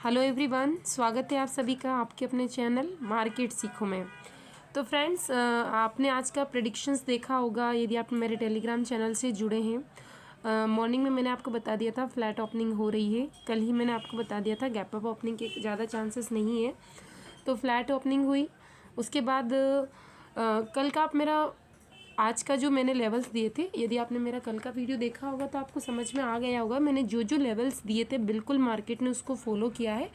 Hello everyone, स्वागत है आप सभी का आपके अपने चैनल मार्केट सीखो में। तो फ्रेंड्स, आपने आज का प्रेडिक्शंस देखा होगा यदि आप मेरे टेलीग्राम चैनल से जुड़े हैं। मॉर्निंग में मैंने आपको बता दिया था फ्लैट ओपनिंग हो रही है। कल ही मैंने आपको बता दिया था गैप अप ओपनिंग के ज़्यादा चांसेस नहीं है, तो फ्लैट ओपनिंग हुई। उसके बाद कल का आप मेरा आज का जो मैंने लेवल्स दिए थे, यदि आपने मेरा कल का वीडियो देखा होगा तो आपको समझ में आ गया होगा। मैंने जो जो लेवल्स दिए थे बिल्कुल मार्केट ने उसको फॉलो किया है।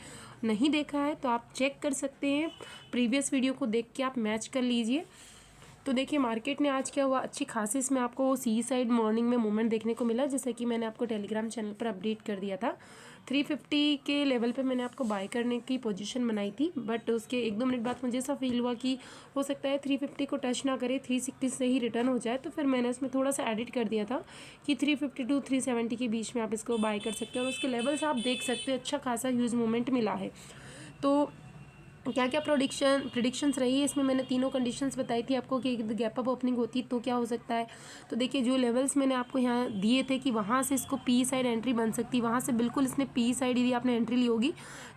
नहीं देखा है तो आप चेक कर सकते हैं, प्रीवियस वीडियो को देख के आप मैच कर लीजिए। तो देखिए मार्केट ने आज क्या हुआ, अच्छी खासी इसमें आपको सी साइड मॉर्निंग में मूवमेंट देखने को मिला, जैसे कि मैंने आपको टेलीग्राम चैनल पर अपडेट कर दिया था। 350 के लेवल पे मैंने आपको बाय करने की पोजीशन बनाई थी, बट उसके 1-2 मिनट बाद मुझे ऐसा फील हुआ कि हो सकता है 350 को टच ना करे, 360 से ही रिटर्न हो जाए। तो फिर मैंने इसमें थोड़ा सा एडिट कर दिया था कि 350 टू 370 के बीच में आप इसको बाय कर सकते हैं, और उसके लेवल्स आप देख सकते हैं, अच्छा खासा ह्यूज मूवमेंट मिला है। तो क्या क्या प्रिडिक्शंस रही है इसमें, मैंने तीनों कंडीशंस बताई थी आपको कि गैप अप ओपनिंग होती तो क्या हो सकता है। तो देखिए जो लेवल्स मैंने आपको यहाँ दिए थे कि वहाँ से इसको पी साइड एंट्री बन सकती है, वहाँ से बिल्कुल इसने पी साइड यदि आपने एंट्री ली होगी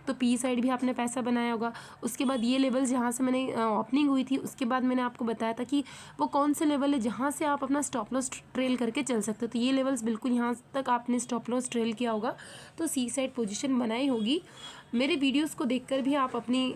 तो पी साइड भी आपने पैसा बनाया होगा। उसके बाद ये लेवल्स जहाँ से मैंने ओपनिंग हुई थी उसके बाद मैंने आपको बताया था कि वो कौन से लेवल है जहाँ से आप अपना स्टॉप लॉस ट्रेल करके चल सकते हो। तो ये लेवल्स बिल्कुल यहाँ तक आपने स्टॉप लॉस ट्रेल किया होगा तो सी साइड पोजीशन बनाई होगी। मेरे वीडियोस को देखकर भी आप अपनी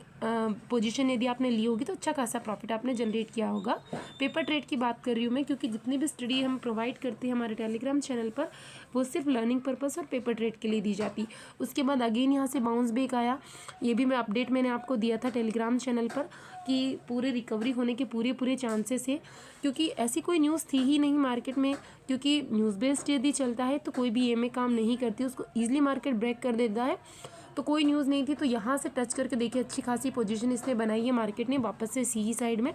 पोजीशन यदि आपने ली होगी तो अच्छा खासा प्रॉफिट आपने जनरेट किया होगा। पेपर ट्रेड की बात कर रही हूँ मैं, क्योंकि जितनी भी स्टडी हम प्रोवाइड करते हैं हमारे टेलीग्राम चैनल पर वो सिर्फ लर्निंग पर्पस और पेपर ट्रेड के लिए दी जाती। उसके बाद अगेन यहाँ से बाउंस बैक आया, ये भी मैं अपडेट मैंने आपको दिया था टेलीग्राम चैनल पर कि पूरे रिकवरी होने के पूरे चांसेस है, क्योंकि ऐसी कोई न्यूज़ थी ही नहीं मार्केट में। क्योंकि न्यूज़ बेस्ड यदि चलता है तो कोई भी EMA काम नहीं करती, उसको ईजिली मार्केट ब्रेक कर देता है। तो कोई न्यूज़ नहीं थी, तो यहाँ से टच करके देखिए अच्छी खासी पोजीशन इसने बनाई है मार्केट ने वापस से सी साइड में।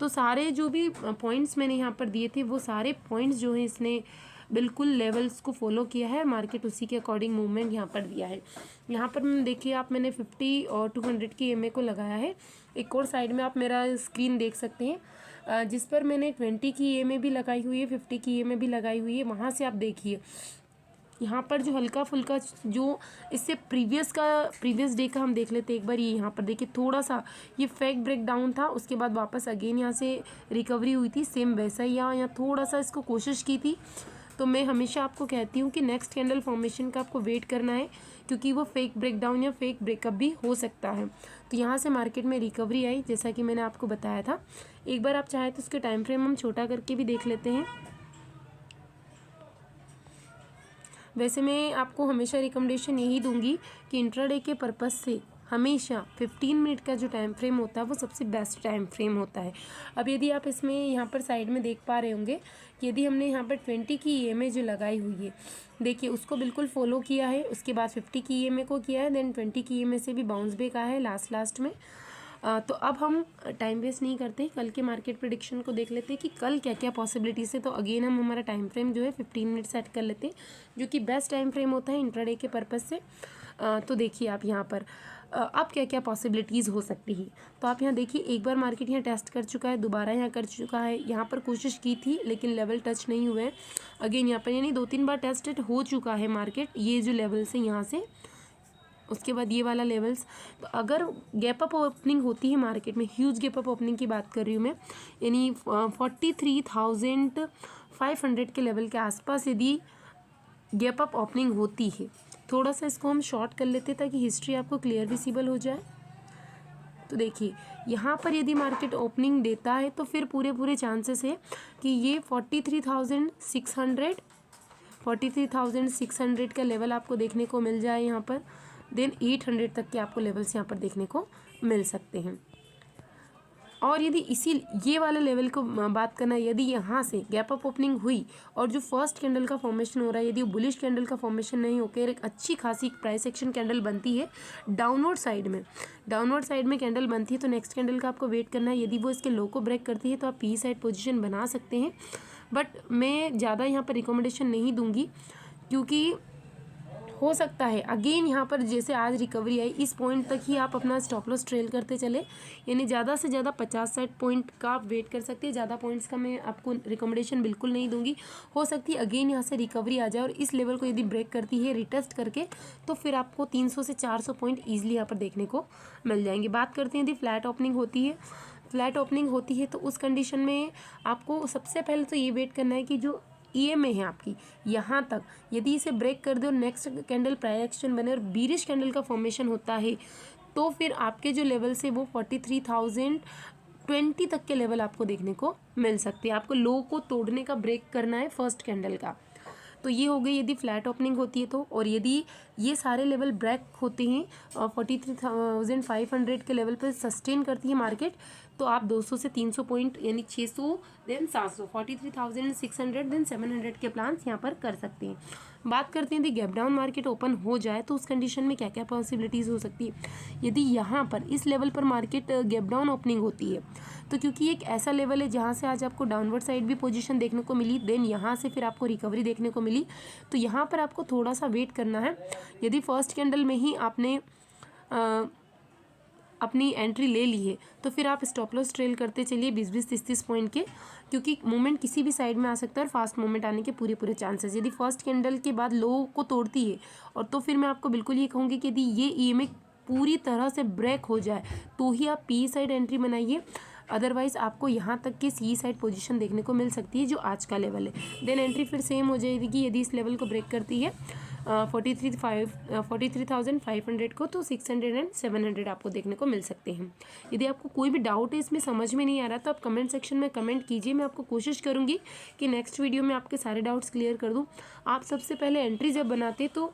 तो सारे जो भी पॉइंट्स मैंने यहाँ पर दिए थे वो सारे पॉइंट्स जो है इसने बिल्कुल लेवल्स को फॉलो किया है, मार्केट उसी के अकॉर्डिंग मूवमेंट यहाँ पर दिया है। यहाँ पर देखिए आप मैंने 50 और 200 की EMA को लगाया है। एक और साइड में आप मेरा स्क्रीन देख सकते हैं जिस पर मैंने 20 की EMA भी लगाई हुई है, 50 की EMA भी लगाई हुई है। वहाँ से आप देखिए यहाँ पर जो हल्का फुल्का जो इससे प्रीवियस डे का हम देख लेते हैं एक बार। ये यहाँ पर देखिए थोड़ा सा ये फेक ब्रेक डाउन था, उसके बाद वापस अगेन यहाँ से रिकवरी हुई थी, सेम वैसा ही यहाँ थोड़ा सा इसको कोशिश की थी। तो मैं हमेशा आपको कहती हूँ कि नेक्स्ट कैंडल फॉर्मेशन का आपको वेट करना है, क्योंकि वो फेक ब्रेक डाउन या फेक ब्रेकअप भी हो सकता है। तो यहाँ से मार्केट में रिकवरी आई जैसा कि मैंने आपको बताया था। एक बार आप चाहे तो उसके टाइम फ्रेम हम छोटा करके भी देख लेते हैं। वैसे मैं आपको हमेशा रिकमेंडेशन यही दूंगी कि इंट्राडे के पर्पस से हमेशा 15 मिनट का जो टाइम फ्रेम होता है वो सबसे बेस्ट टाइम फ्रेम होता है। अब यदि आप इसमें यहाँ पर साइड में देख पा रहे होंगे कि यदि हमने यहाँ पर 20 की EMA जो लगाई हुई है, देखिए उसको बिल्कुल फॉलो किया है। उसके बाद 50 की EMA को किया है, देन 20 की EMA से भी बाउंस बैक आया है लास्ट में। तो अब हम टाइम वेस्ट नहीं करते, कल के मार्केट प्रेडिक्शन को देख लेते हैं कि कल क्या क्या पॉसिबिलिटीज़ है। तो अगेन हम हमारा टाइम फ्रेम जो है 15 मिनट सेट कर लेते हैं, जो कि बेस्ट टाइम फ्रेम होता है इंट्राडे के पर्पज़ से। तो देखिए आप यहाँ पर अब क्या क्या पॉसिबिलिटीज़ हो सकती है। तो आप यहाँ देखिए एक बार मार्केट यहाँ टेस्ट कर चुका है, दोबारा यहाँ कर चुका है, यहाँ पर कोशिश की थी लेकिन लेवल टच नहीं हुए हैं। अगेन यहाँ पर यानी 2-3 बार टेस्टेड हो चुका है मार्केट, ये जो लेवल्स है यहाँ से, उसके बाद ये वाला लेवल्स। तो अगर गैप अप ओपनिंग होती है मार्केट में, ह्यूज गैप अप ओपनिंग की बात कर रही हूँ मैं, यानी 43,500 के लेवल के आसपास यदि गैप अप ओपनिंग होती है, थोड़ा सा इसको हम शॉर्ट कर लेते ताकि हिस्ट्री आपको क्लियर विजिबल हो जाए। तो देखिए यहाँ पर यदि मार्केट ओपनिंग देता है तो फिर पूरे चांसेस है कि ये 43,600 का लेवल आपको देखने को मिल जाए यहाँ पर। देन 800 तक के आपको लेवल्स यहाँ पर देखने को मिल सकते हैं। और यदि ये वाले लेवल को बात करना, यदि यहाँ से गैप अप ओपनिंग हुई और जो फर्स्ट कैंडल का फॉर्मेशन हो रहा है, यदि वो बुलिश कैंडल का फॉर्मेशन नहीं होकर एक अच्छी खासी प्राइस एक्शन कैंडल बनती है डाउनवर्ड साइड में कैंडल बनती है, तो नेक्स्ट कैंडल का आपको वेट करना है। यदि वो इसके लो को ब्रेक करती है तो आप पी साइड पोजिशन बना सकते हैं, बट मैं ज़्यादा यहाँ पर रिकमेंडेशन नहीं दूँगी, क्योंकि हो सकता है अगेन यहाँ पर जैसे आज रिकवरी आई इस पॉइंट तक ही आप अपना स्टॉप लॉस ट्रेल करते चले, यानी ज़्यादा से ज़्यादा 50-60 पॉइंट का आप वेट कर सकते हैं। ज़्यादा पॉइंट्स का मैं आपको रिकमेंडेशन बिल्कुल नहीं दूंगी। हो सकती है अगेन यहाँ से रिकवरी आ जाए और इस लेवल को यदि ब्रेक करती है रिटेस्ट करके, तो फिर आपको 300 से 400 पॉइंट ईजिली यहाँ पर देखने को मिल जाएंगे। बात करते हैं यदि फ्लैट ओपनिंग होती है, फ्लैट ओपनिंग होती है तो उस कंडीशन में आपको सबसे पहले तो ये वेट करना है कि जो EMA है आपकी यहाँ तक यदि इसे ब्रेक कर दे और नेक्स्ट कैंडल प्राइस एक्शन बने और बीरिश कैंडल का फॉर्मेशन होता है, तो फिर आपके जो लेवल से वो 43,020 तक के लेवल आपको देखने को मिल सकते हैं। आपको लो को तोड़ने का ब्रेक करना है फर्स्ट कैंडल का। तो ये हो गई यदि फ्लैट ओपनिंग होती है तो। और यदि ये सारे लेवल ब्रेक होते हैं 43,500 के लेवल पर सस्टेन करती है मार्केट, तो आप 200 से 300 पॉइंट यानी 600 देन 700 43,600 देन 700 के प्लान्स यहाँ पर कर सकते हैं। बात करते हैं यदि गैप डाउन मार्केट ओपन हो जाए तो उस कंडीशन में क्या क्या पॉसिबिलिटीज़ हो सकती है। यदि यहाँ पर इस लेवल पर मार्केट गैप डाउन ओपनिंग होती है तो क्योंकि एक ऐसा लेवल है जहाँ से आज आपको डाउनवर्ड साइड भी पोजीशन देखने को मिली, देन यहाँ से फिर आपको रिकवरी देखने को मिली, तो यहाँ पर आपको थोड़ा सा वेट करना है। यदि फर्स्ट कैंडल में ही आपने अपनी एंट्री ले ली है तो फिर आप स्टॉप लॉस ट्रेल करते चलिए 20-20, 30-30 पॉइंट के, क्योंकि मूवमेंट किसी भी साइड में आ सकता है और फास्ट मूवमेंट आने के पूरे चांसेस। यदि फर्स्ट कैंडल के बाद लो को तोड़ती है और तो फिर मैं आपको बिल्कुल ये कहूँगी कि यदि ये EMA पूरी तरह से ब्रेक हो जाए तो ही आप PE साइड एंट्री बनाइए, अदरवाइज आपको यहाँ तक की CE साइड पोजीशन देखने को मिल सकती है जो आज का लेवल है। देन एंट्री फिर सेम हो जाएगी कि यदि इस लेवल को ब्रेक करती है 43,500 को, तो 600 एंड 700 आपको देखने को मिल सकते हैं। यदि आपको कोई भी डाउट है इसमें समझ में नहीं आ रहा तो आप कमेंट सेक्शन में कमेंट कीजिए, मैं आपको कोशिश करूँगी कि नेक्स्ट वीडियो में आपके सारे डाउट्स क्लियर कर दूँ। आप सबसे पहले एंट्री जब बनाते तो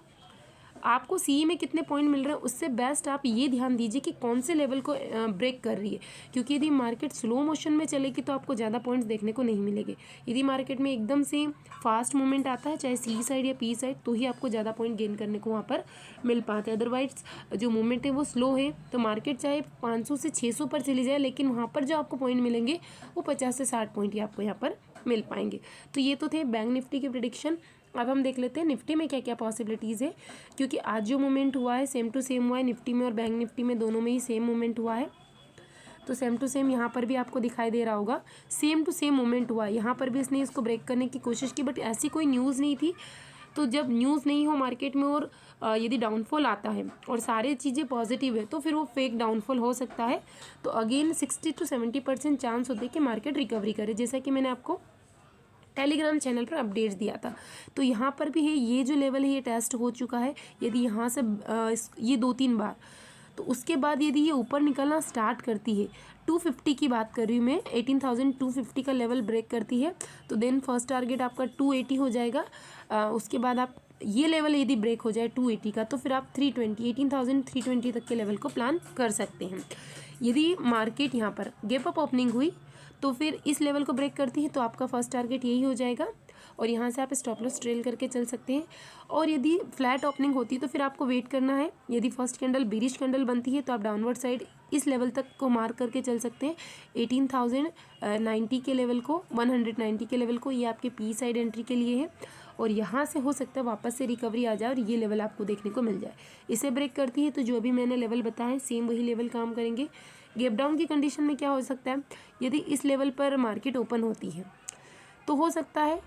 आपको CE में कितने पॉइंट मिल रहे हैं उससे बेस्ट आप ये ध्यान दीजिए कि कौन से लेवल को ब्रेक कर रही है, क्योंकि यदि मार्केट स्लो मोशन में चलेगी तो आपको ज़्यादा पॉइंट्स देखने को नहीं मिलेंगे। यदि मार्केट में एकदम से फास्ट मूवमेंट आता है चाहे CE साइड या PE साइड, तो ही आपको ज़्यादा पॉइंट गेन करने को वहाँ पर मिल पाते हैं। अदरवाइज जो मूवमेंट है वो स्लो है तो मार्केट चाहे 500 से 600 पर चली जाए, लेकिन वहाँ पर जो आपको पॉइंट मिलेंगे वो 50 से 60 पॉइंट ही आपको यहाँ पर मिल पाएंगे। तो ये तो थे बैंक निफ्टी के प्रेडिक्शन। अब हम देख लेते हैं निफ्टी में क्या क्या पॉसिबिलिटीज़ है, क्योंकि आज जो मूवमेंट हुआ है सेम टू सेम हुआ है निफ्टी में और बैंक निफ्टी में, दोनों में ही सेम मूवमेंट हुआ है। तो सेम टू सेम यहाँ पर भी आपको दिखाई दे रहा होगा, सेम टू सेम मूवमेंट हुआ है। यहाँ पर भी इसने इसको ब्रेक करने की कोशिश की, बट ऐसी कोई न्यूज़ नहीं थी। तो जब न्यूज़ नहीं हो मार्केट में और यदि डाउनफॉल आता है और सारी चीज़ें पॉजिटिव है तो फिर वो फेक डाउनफॉल हो सकता है। तो अगेन 60 to 70% चांस होते हैं कि मार्केट रिकवरी करे, जैसा कि मैंने आपको टेलीग्राम चैनल पर अपडेट्स दिया था। तो यहाँ पर भी है, ये जो लेवल है ये टेस्ट हो चुका है। यदि यहाँ से ये 2-3 बार, तो उसके बाद यदि ये ऊपर निकलना स्टार्ट करती है 250 की बात कर रही हूँ मैं, 18,250 का लेवल ब्रेक करती है, तो देन फर्स्ट टारगेट आपका 280 हो जाएगा। उसके बाद आप ये लेवल यदि ब्रेक हो जाए 280 का, तो फिर आप 18,320 तक के लेवल को प्लान कर सकते हैं। यदि मार्केट यहाँ पर गैप अप ओपनिंग हुई तो फिर इस लेवल को ब्रेक करती है तो आपका फर्स्ट टारगेट यही हो जाएगा और यहाँ से आप स्टॉप लॉस ट्रेल करके चल सकते हैं। और यदि फ्लैट ओपनिंग होती है तो फिर आपको वेट करना है। यदि फर्स्ट कैंडल बीरिश कैंडल बनती है तो आप डाउनवर्ड साइड इस लेवल तक को मार्क करके चल सकते हैं, 18,090 के लेवल को, 190 के लेवल को। ये आपके PE साइड एंट्री के लिए है और यहाँ से हो सकता है वापस से रिकवरी आ जाए और ये लेवल आपको देखने को मिल जाए। इसे ब्रेक करती है तो जो भी मैंने लेवल बताया सेम वही लेवल काम करेंगे। गैप डाउन की कंडीशन में क्या हो सकता है, यदि इस लेवल पर मार्केट ओपन होती है तो हो सकता है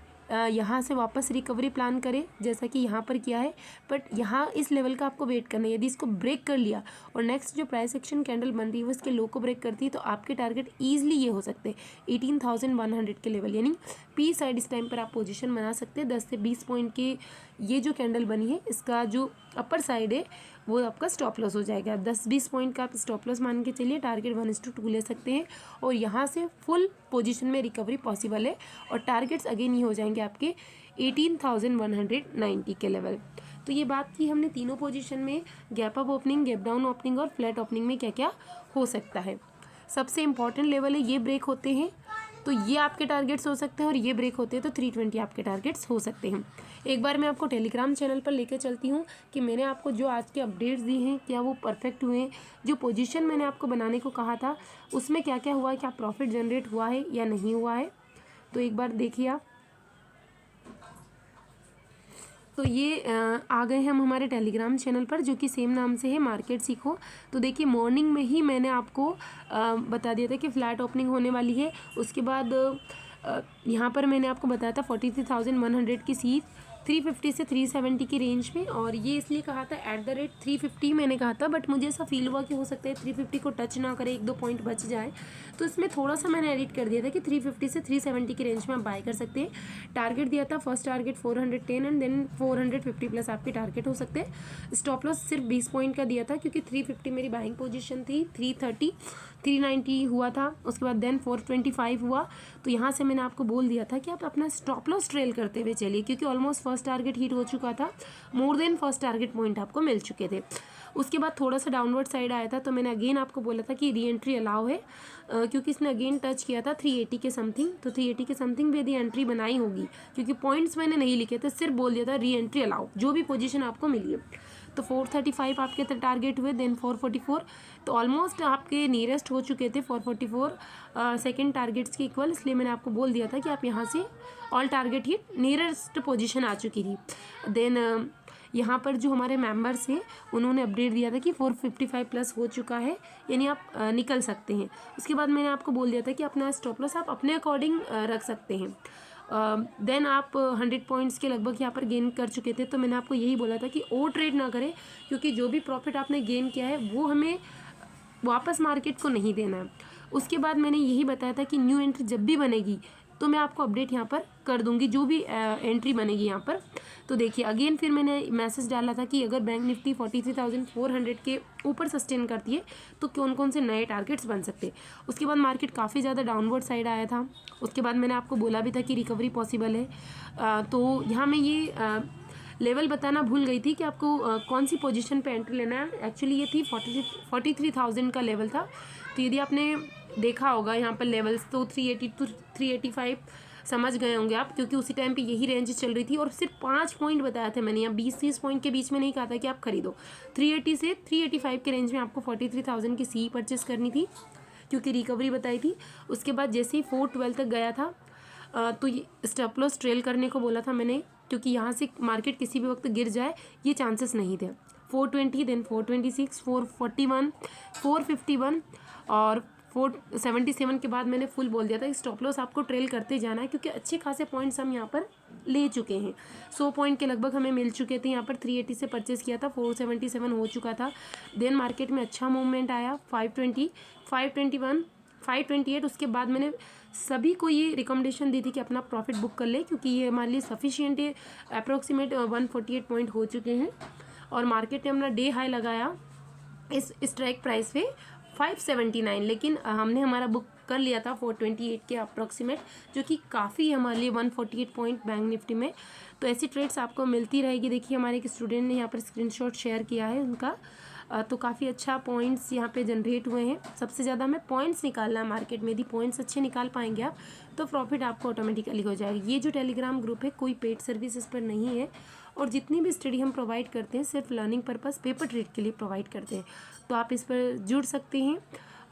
यहाँ से वापस रिकवरी प्लान करें जैसा कि यहाँ पर किया है, बट यहाँ इस लेवल का आपको वेट करना है। यदि इसको ब्रेक कर लिया और नेक्स्ट जो प्राइस एक्शन कैंडल बन रही है वो इसके लो को ब्रेक करती है तो आपके टारगेट ईजिली ये हो सकते हैं 18,100 के लेवल, यानी PE साइड इस टाइम पर आप पोजीशन बना सकते हैं। 10 से 20 पॉइंट के ये जो कैंडल बनी है इसका जो अपर साइड है वो आपका स्टॉप लॉस हो जाएगा। 10-20 पॉइंट का आप स्टॉप लॉस मान के चलिए, टारगेट 1:2 ले सकते हैं और यहाँ से फुल पोजीशन में रिकवरी पॉसिबल है और टारगेट्स अगेन ये हो जाएंगे आपके 18,190 के लेवल। तो ये बात की हमने तीनों पोजीशन में, gap up opening, gap down opening और फ्लैट ओपनिंग में क्या क्या हो सकता है। सबसे इंपॉर्टेंट लेवल है ये ब्रेक होते हैं तो ये आपके टारगेट्स हो सकते हैं और ये ब्रेक होते हैं तो 320 आपके टारगेट्स हो सकते हैं। एक बार मैं आपको टेलीग्राम चैनल पर लेकर चलती हूँ कि मैंने आपको जो आज के अपडेट्स दी हैं क्या वो परफेक्ट हुए हैं, जो पोजीशन मैंने आपको बनाने को कहा था उसमें क्या क्या हुआ है, क्या प्रॉफिट जनरेट हुआ है या नहीं हुआ है। तो एक बार देखिए आप। तो ये आ गए हम हमारे टेलीग्राम चैनल पर, जो कि सेम नाम से है मार्केट सीखो। तो देखिए मॉर्निंग में ही मैंने आपको बता दिया था कि फ्लैट ओपनिंग होने वाली है। उसके बाद यहाँ पर मैंने आपको बताया था 43,100 की सीट 350 से 370 की रेंज में, और ये इसलिए कहा था @350 मैंने कहा था, बट मुझे ऐसा फील हुआ कि हो सकता है 350 को टच ना करे, 1-2 पॉइंट बच जाए, तो इसमें थोड़ा सा मैंने एडिट कर दिया था कि 350 से 370 की रेंज में आप बाय कर सकते हैं। टारगेट दिया था, first target 410 and then 450 plus आपके टारगेट हो सकते हैं। स्टॉप लॉस सिर्फ 20 पॉइंट का दिया था, क्योंकि 350 मेरी बाइंग पोजीशन थी, 330 390 हुआ था, उसके बाद देन 425 हुआ। तो यहाँ से मैंने आपको बोल दिया था कि आप अपना स्टॉप लॉस ट्रेल करते हुए चलिए, क्योंकि ऑलमोस्ट फर्स्ट टारगेट हिट हो चुका था, more than first target point आपको मिल चुके थे। उसके बाद थोड़ा सा डाउनवर्ड साइड आया था, तो मैंने अगेन आपको बोला था कि री एंट्री अलाउ है, क्योंकि इसने अगेन टच किया था 380 के समथिंग, तो 380 के समथिंग भी यदि एंट्री बनाई होगी, क्योंकि पॉइंट्स मैंने नहीं लिखे थे, सिर्फ बोल दिया था री एंट्री अलाउ, जो भी पोजीशन आपको मिली है। तो 435 आपके टारगेट हुए, देन 444, तो ऑलमोस्ट आपके नियरेस्ट हो चुके थे 444 सेकेंड टारगेट्स के इक्वल, इसलिए मैंने आपको बोल दिया था कि आप यहाँ से all target hit nearest position आ चुकी थी। देन यहाँ पर जो हमारे मेंबर्स हैं उन्होंने अपडेट दिया था कि 455 प्लस हो चुका है, यानी आप निकल सकते हैं। उसके बाद मैंने आपको बोल दिया था कि अपना स्टॉप लॉस आप अपने अकॉर्डिंग रख सकते हैं। देन आप 100 पॉइंट्स के लगभग यहाँ पर गेन कर चुके थे, तो मैंने आपको यही बोला था कि ओवर ट्रेड ना करें, क्योंकि जो भी प्रॉफिट आपने गेन किया है वो हमें वापस मार्केट को नहीं देना है। उसके बाद मैंने यही बताया था कि न्यू एंट्री जब भी बनेगी तो मैं आपको अपडेट यहाँ पर कर दूंगी, जो भी एंट्री बनेगी यहाँ पर। तो देखिए अगेन फिर मैंने मैसेज डाला था कि अगर बैंक निफ्टी 43,400 के ऊपर सस्टेन करती है तो कौन कौन से नए टारगेट्स बन सकते हैं। उसके बाद मार्केट काफ़ी ज़्यादा डाउनवर्ड साइड आया था। उसके बाद मैंने आपको बोला भी था कि रिकवरी पॉसिबल है। तो यहाँ मैं ये लेवल बताना भूल गई थी कि आपको कौन सी पोजीशन पे एंट्री लेना है। एक्चुअली ये थी 43,000 का लेवल था। तो यदि आपने देखा होगा यहाँ पर लेवल्स, तो 380 to 385 समझ गए होंगे आप, क्योंकि उसी टाइम पे यही रेंज चल रही थी, और सिर्फ 5 पॉइंट बताया था मैंने, यहाँ 20-30 पॉइंट के बीच में नहीं कहा था कि आप खरीदो। 380 से 385 के रेंज में आपको 43,000 की सी परचेस करनी थी, क्योंकि रिकवरी बताई थी। उसके बाद जैसे ही 412 तक गया था तो ये स्टॉप लॉस ट्रेल करने को बोला था मैंने, क्योंकि यहाँ से मार्केट किसी भी वक्त गिर जाए ये चांसेस नहीं थे। 420, देन 426, 441, 451 और 477 के बाद मैंने फुल बोल दिया था कि स्टॉप लॉस आपको ट्रेल करते जाना है, क्योंकि अच्छे खासे पॉइंट्स हम यहाँ पर ले चुके हैं। 100 पॉइंट के लगभग हमें मिल चुके थे। यहाँ पर 380 से परचेस किया था, 477 हो चुका था। देन मार्केट में अच्छा मूवमेंट आया, 520, 521, 528। उसके बाद मैंने सभी को ये रिकमेंडेशन दी थी कि अपना प्रॉफिट बुक कर ले, क्योंकि ये हमारे लिए सफिशिएंट है। अप्रोक्सीमेट 148 पॉइंट हो चुके हैं, और मार्केट ने अपना डे हाई लगाया इस स्ट्राइक प्राइस पे 579, लेकिन हमने हमारा बुक कर लिया था 428 के अप्रोक्सीमेट, जो कि काफ़ी है हमारे लिए 148 पॉइंट बैंक निफ्टी में। तो ऐसी ट्रेड्स आपको मिलती रहेगी। देखिए हमारे एक स्टूडेंट ने यहाँ पर स्क्रीनशॉट शेयर किया है उनका, तो काफ़ी अच्छा पॉइंट्स यहाँ पे जनरेट हुए हैं। सबसे ज़्यादा हमें पॉइंट्स निकालना है मार्केट में, यदि पॉइंट्स अच्छे निकाल पाएंगे आप तो प्रॉफिट आपको ऑटोमेटिकली हो जाएगा। ये जो टेलीग्राम ग्रुप है कोई पेड सर्विस इस पर नहीं है, और जितनी भी स्टडी हम प्रोवाइड करते हैं सिर्फ लर्निंग पर्पस पेपर ट्रेड के लिए प्रोवाइड करते हैं। तो आप इस पर जुड़ सकते हैं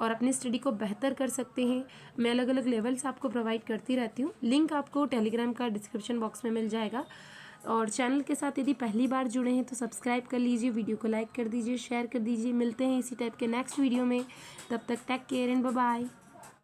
और अपनी स्टडी को बेहतर कर सकते हैं। मैं अलग अलग लेवल्स आपको प्रोवाइड करती रहती हूँ। लिंक आपको टेलीग्राम का डिस्क्रिप्शन बॉक्स में मिल जाएगा। और चैनल के साथ यदि पहली बार जुड़े हैं तो सब्सक्राइब कर लीजिए, वीडियो को लाइक कर दीजिए, शेयर कर दीजिए। मिलते हैं इसी टाइप के नेक्स्ट वीडियो में, तब तक take care and bye bye.